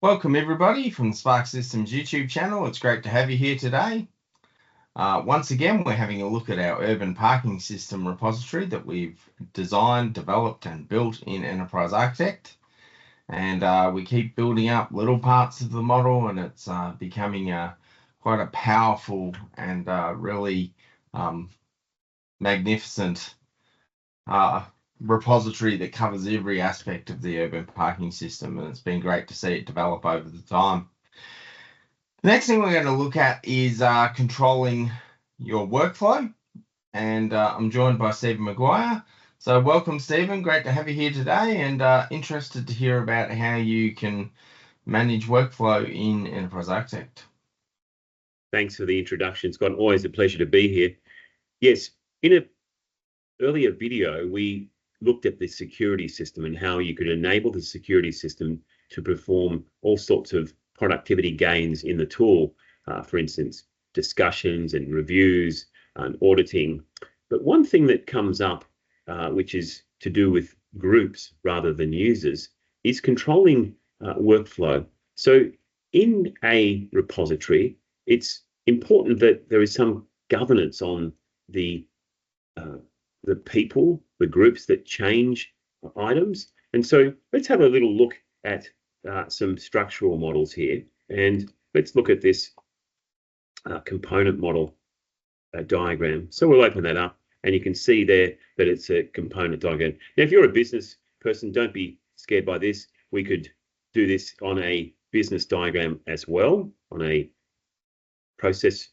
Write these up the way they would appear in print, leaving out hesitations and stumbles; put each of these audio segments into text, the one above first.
Welcome everybody from the Sparx Systems YouTube channel. It's great to have you here today. Once again, we're having a look at our urban parking system repository that we've designed, developed and built in Enterprise Architect. And we keep building up little parts of the model, and it's becoming quite a powerful and really magnificent repository that covers every aspect of the urban parking system, and it's been great to see it develop over the time. The next thing we're going to look at is controlling your workflow, and I'm joined by Stephen Maguire. So welcome, Stephen. Great to have you here today, and interested to hear about how you can manage workflow in Enterprise Architect. Thanks for the introduction, Scott. Always a pleasure to be here. Yes, in an earlier video, we looked at the security system and how you could enable the security system to perform all sorts of productivity gains in the tool, for instance, discussions and reviews and auditing. But one thing that comes up, which is to do with groups rather than users, is controlling workflow. So in a repository, it's important that there is some governance on the people, the groups that change items. And so let's have a little look at some structural models here. And let's look at this component model diagram. So we'll open that up, and you can see there that it's a component diagram. Now, if you're a business person, don't be scared by this. We could do this on a business diagram as well, on a process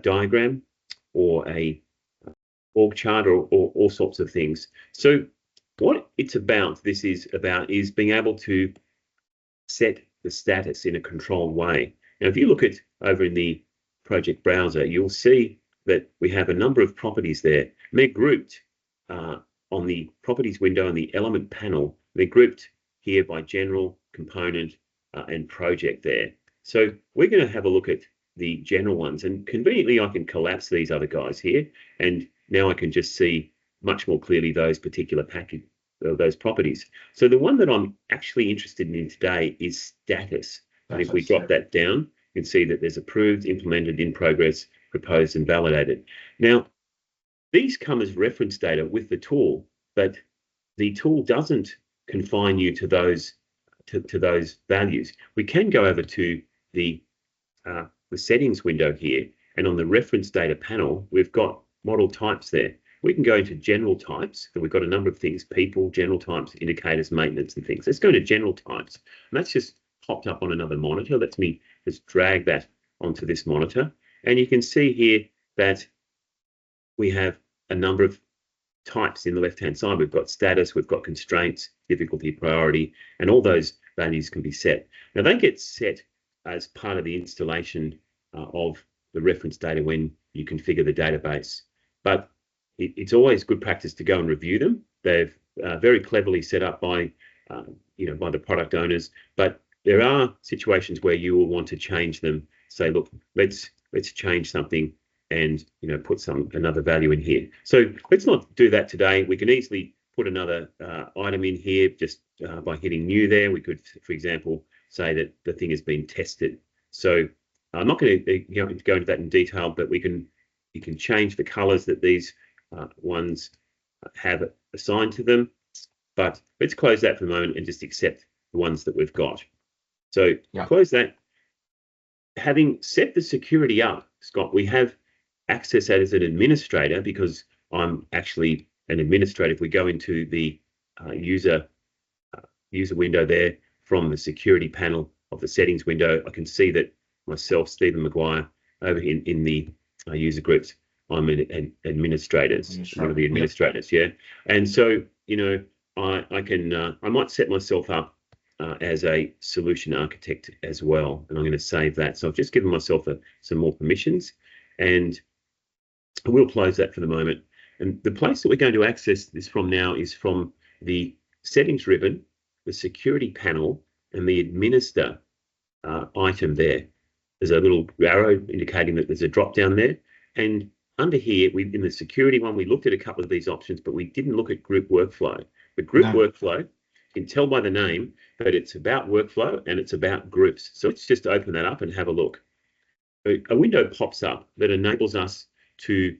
diagram or a org chart or all sorts of things. So what it's about, this is being able to set the status in a controlled way. Now, if you look at over in the project browser, you'll see that we have a number of properties there. And they're grouped on the properties window and the element panel. They're grouped here by general, component, and project there. So we're going to have a look at the general ones, and conveniently I can collapse these other guys here, and now I can just see much more clearly those particular those properties. So the one that I'm actually interested in today is status. And if we drop that down, you can see that there's approved, implemented, in progress, proposed, and validated. Now, these come as reference data with the tool, but the tool doesn't confine you to those values. We can go over to the settings window here, and on the reference data panel, we've got model types there. We can go into general types, and we've got a number of things: people, general types, indicators, maintenance, and things. Let's go to general types, and that's just popped up on another monitor. Let me just drag that onto this monitor, and you can see here that we have a number of types in the left-hand side. We've got status, we've got constraints, difficulty, priority, and all those values can be set. Now, they get set as part of the installation of the reference data when you configure the database. But it's always good practice to go and review them. They're very cleverly set up by by the product owners. But there are situations where you will want to change them. Say, look, let's change something and put another value in here. So let's not do that today. We can easily put another item in here just by hitting new there. We could, for example, say that the thing has been tested. So I'm not going to go into that in detail, but you can change the colors that these ones have assigned to them. But let's close that for the moment and just accept the ones that we've got. So close that. Having set the security up, Scott, we have access as an administrator, because I'm actually an administrator. If we go into the user window there from the security panel of the settings window, I can see that myself, Stephen Maguire, over in the user groups, I'm an administrator, one of the administrators, yeah. And so, I might set myself up as a solution architect as well, and I'm going to save that. So I've just given myself some more permissions, and I will close that for the moment. And the place that we're going to access this from now is from the settings ribbon, the security panel, and the administer item there. There's a little arrow indicating that there's a drop down there. And under here, in the security one, we looked at a couple of these options, but we didn't look at group workflow. The group workflow can tell by the name that it's about workflow and it's about groups. So let's just open that up and have a look. A window pops up that enables us to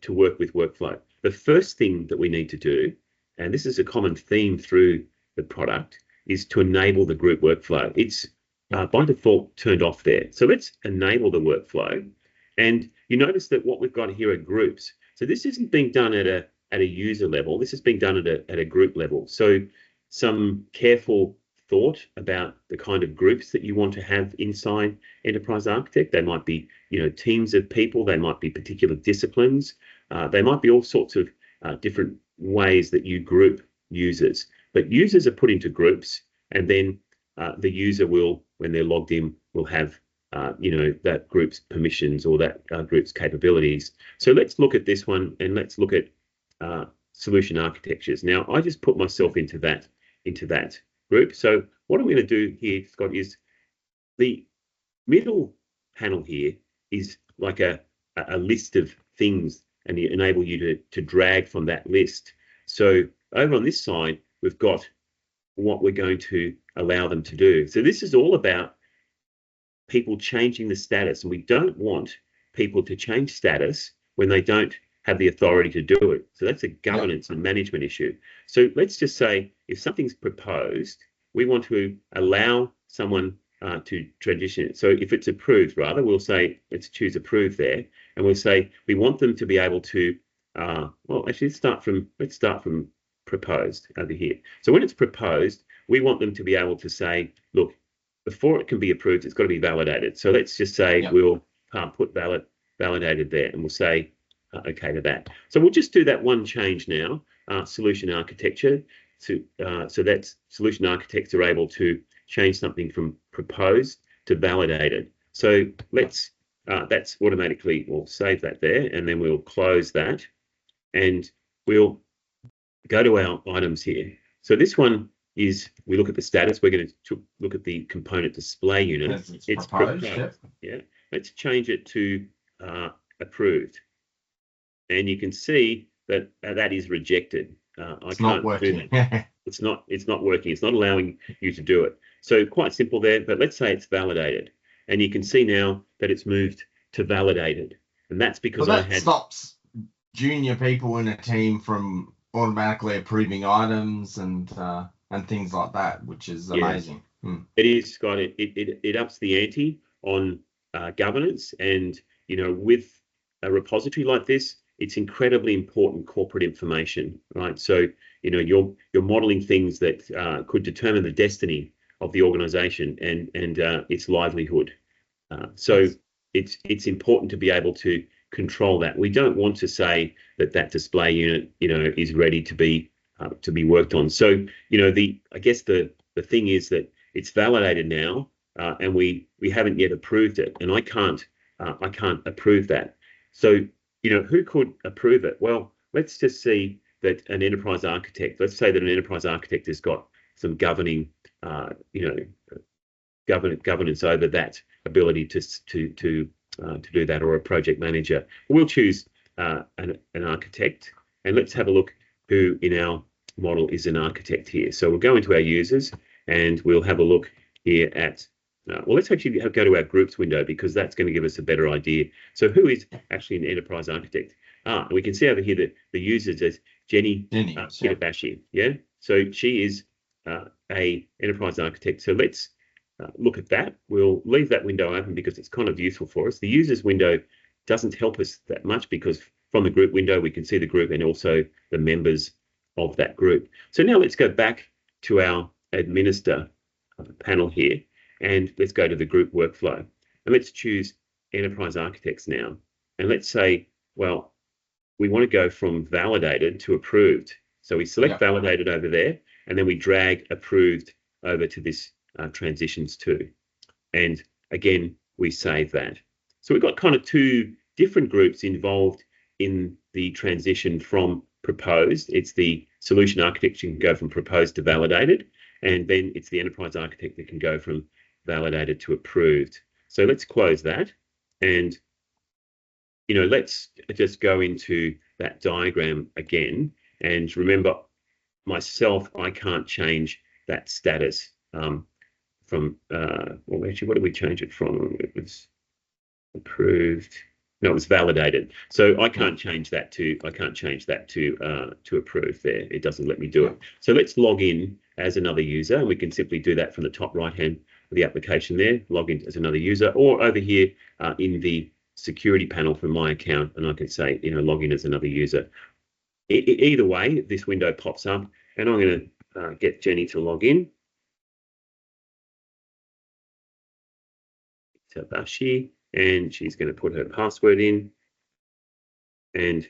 work with workflow. The first thing that we need to do, and this is a common theme through the product, is to enable the group workflow. It's by default turned off there. So let's enable the workflow. And you notice that what we've got here are groups. So this isn't being done at a user level. This is being done at a group level. So some careful thought about the kind of groups that you want to have inside Enterprise Architect. They might be, teams of people. They might be particular disciplines. They might be all sorts of different ways that you group users. But users are put into groups, and then the user will, when they're logged in, will have that group's permissions or that group's capabilities. So let's look at this one, and let's look at solution architectures. Now, I just put myself into that group. So what I'm going to do here, Scott, is the middle panel here is like a list of things, and you enable you to drag from that list. So over on this side, we've got what we're going to allow them to do. So this is all about people changing the status, and we don't want people to change status when they don't have the authority to do it. So that's a governance and management issue. So let's just say if something's proposed, we want to allow someone to transition it. So if it's approved, rather, we'll say, let's choose approve there, and we'll say we want them to be able to, well, actually, let's start from proposed over here. So when it's proposed, we want them to be able to say, look, before it can be approved, it's got to be validated. So let's just say we'll put validated there, and we'll say okay to that. So we'll just do that one change now, solution architecture. So that solution architects are able to change something from proposed to validated. So let's, that's automatically, we'll save that there, and then we'll close that, and we'll go to our items here. So this one is, we look at the status. We're going to look at the component display unit. It's proposed. Yeah. Let's change it to approved. And you can see that that is rejected. It's not working. It's not working. It's not allowing you to do it. So quite simple there, but let's say it's validated. And you can see now that it's moved to validated. And that's because that stops junior people in a team from automatically approving items and things like that, which is amazing. It is, Scott. It ups the ante on governance, and with a repository like this, it's incredibly important corporate information, right? So you're modeling things that could determine the destiny of the organization and its livelihood. So it's important to be able to control that. We don't want to say that display unit is ready to be worked on. So I guess the thing is that it's validated now, and we haven't yet approved it, and I can't approve that. So who could approve it? Well, let's just see that an enterprise architect. Let's say that an enterprise architect has got some governing, governance over that ability to do that, or a project manager. We'll choose an architect, and let's have a look who in our model is an architect here. So we'll go into our users, and we'll have a look here at, well, let's actually go to our groups window, because that's going to give us a better idea. So who is actually an enterprise architect? We can see over here that the users is Jenny Kitabashi. Yeah, so she is a enterprise architect. So let's look at that. We'll leave that window open because it's kind of useful for us. The users window doesn't help us that much, because from the group window we can see the group and also the members of that group. So now let's go back to our administer panel here, and let's go to the group workflow, and let's choose enterprise architects now, and let's say, well, we want to go from validated to approved. So we select validated over there, and then we drag approved over to this transitions to, and again we save that. So we've got kind of two different groups involved in the transition from proposed. It's the solution architect who can go from proposed to validated, and then it's the enterprise architect that can go from validated to approved. So let's close that, and let's just go into that diagram again, and remember myself, I can't change that status from, well, actually, what did we change it from? It was approved. No, it was validated. So I can't change that to approve there. It doesn't let me do it. So let's log in as another user, and we can simply do that from the top right hand of the application there. Log in as another user, or over here in the security panel for my account, and I can say, log in as another user. Either way, this window pops up, and I'm going to get Jenny to log in. Tabashi, and she's going to put her password in and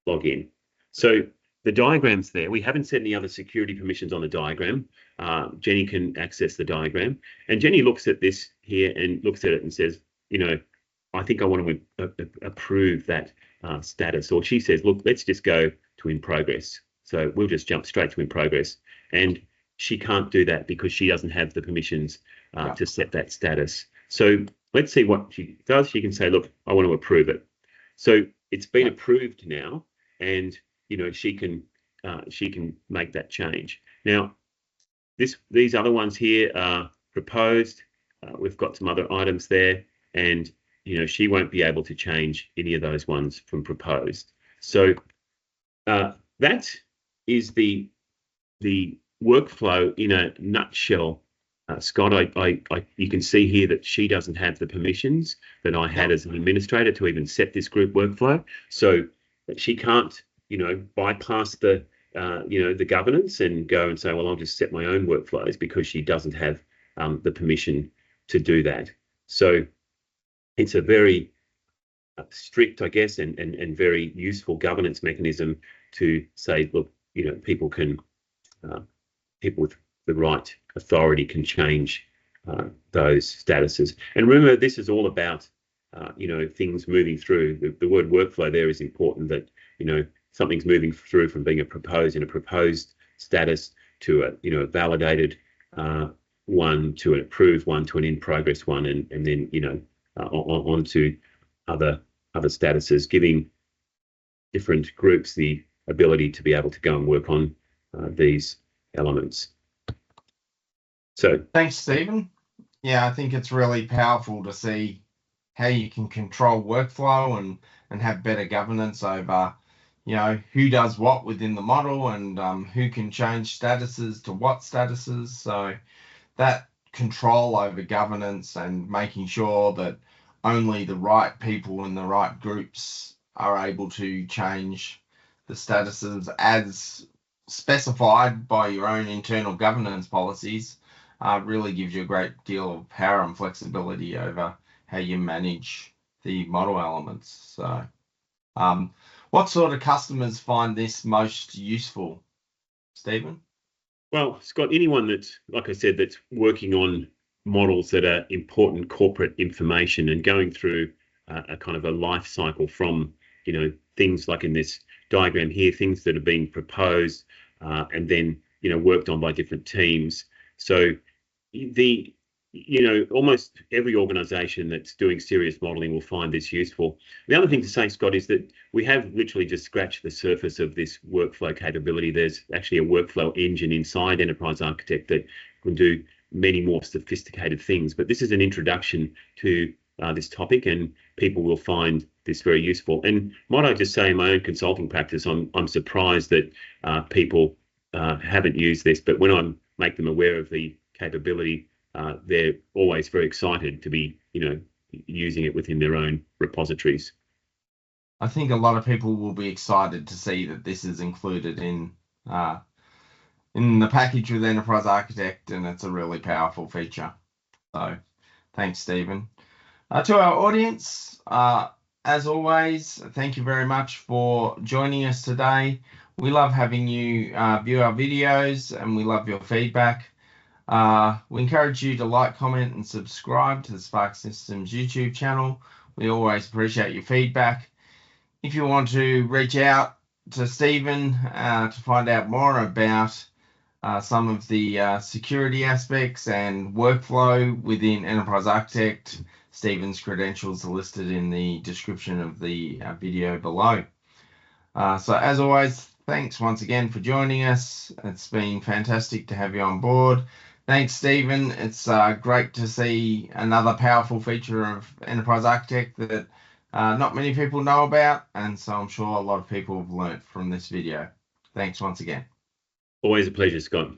log in. So the diagram's there. We haven't set any other security permissions on the diagram. Jenny can access the diagram, and Jenny looks at this here and looks at it and says, I think I want to approve that status. Or she says, look, let's just go to in progress. So we'll just jump straight to in progress. And she can't do that because she doesn't have the permissions to set that status. So let's see what she does. She can say, look, I want to approve it. So it's been approved now, and she can make that change. Now, these other ones here are proposed. We've got some other items there, and she won't be able to change any of those ones from proposed. So that is the workflow in a nutshell. Scott, you can see here that she doesn't have the permissions that I had as an administrator to even set this group workflow. So she can't, bypass the governance and go and say, well, I'll just set my own workflows, because she doesn't have the permission to do that. So it's a very strict, I guess, and very useful governance mechanism to say, look, people with the right authority can change those statuses. And remember, this is all about things moving through. The word workflow there is important, that something's moving through from being a proposed status to a validated one, to an approved one, to an in progress one, and then on to other statuses, giving different groups the ability to be able to go and work on these elements. So thanks, Stephen. Yeah, I think it's really powerful to see how you can control workflow and have better governance over, who does what within the model, and who can change statuses to what statuses. So that control over governance and making sure that only the right people in the right groups are able to change the statuses as specified by your own internal governance policies really gives you a great deal of power and flexibility over how you manage the model elements. So what sort of customers find this most useful, Stephen? Well, Scott, anyone that's, like I said, that's working on models that are important corporate information and going through a kind of a life cycle from, things like in this diagram here, things that are being proposed and then, worked on by different teams. So almost every organization that's doing serious modeling will find this useful. The other thing to say, Scott, is that we have literally just scratched the surface of this workflow capability. There's actually a workflow engine inside Enterprise Architect that can do many more sophisticated things. But this is an introduction to this topic, and people will find this very useful. And might I just say, in my own consulting practice, I'm surprised that people haven't used this, but when I make them aware of the capability, they're always very excited to be, using it within their own repositories. I think a lot of people will be excited to see that this is included in the package with Enterprise Architect, and it's a really powerful feature. So thanks, Stephen. To our audience, as always, thank you very much for joining us today. We love having you view our videos, and we love your feedback. We encourage you to like, comment, and subscribe to the Sparx Systems YouTube channel. We always appreciate your feedback. If you want to reach out to Stephen to find out more about some of the security aspects and workflow within Enterprise Architect, Stephen's credentials are listed in the description of the video below. So as always, thanks once again for joining us. It's been fantastic to have you on board. Thanks, Stephen. It's great to see another powerful feature of Enterprise Architect that not many people know about, and so I'm sure a lot of people have learnt from this video. Thanks once again. Always a pleasure, Scott.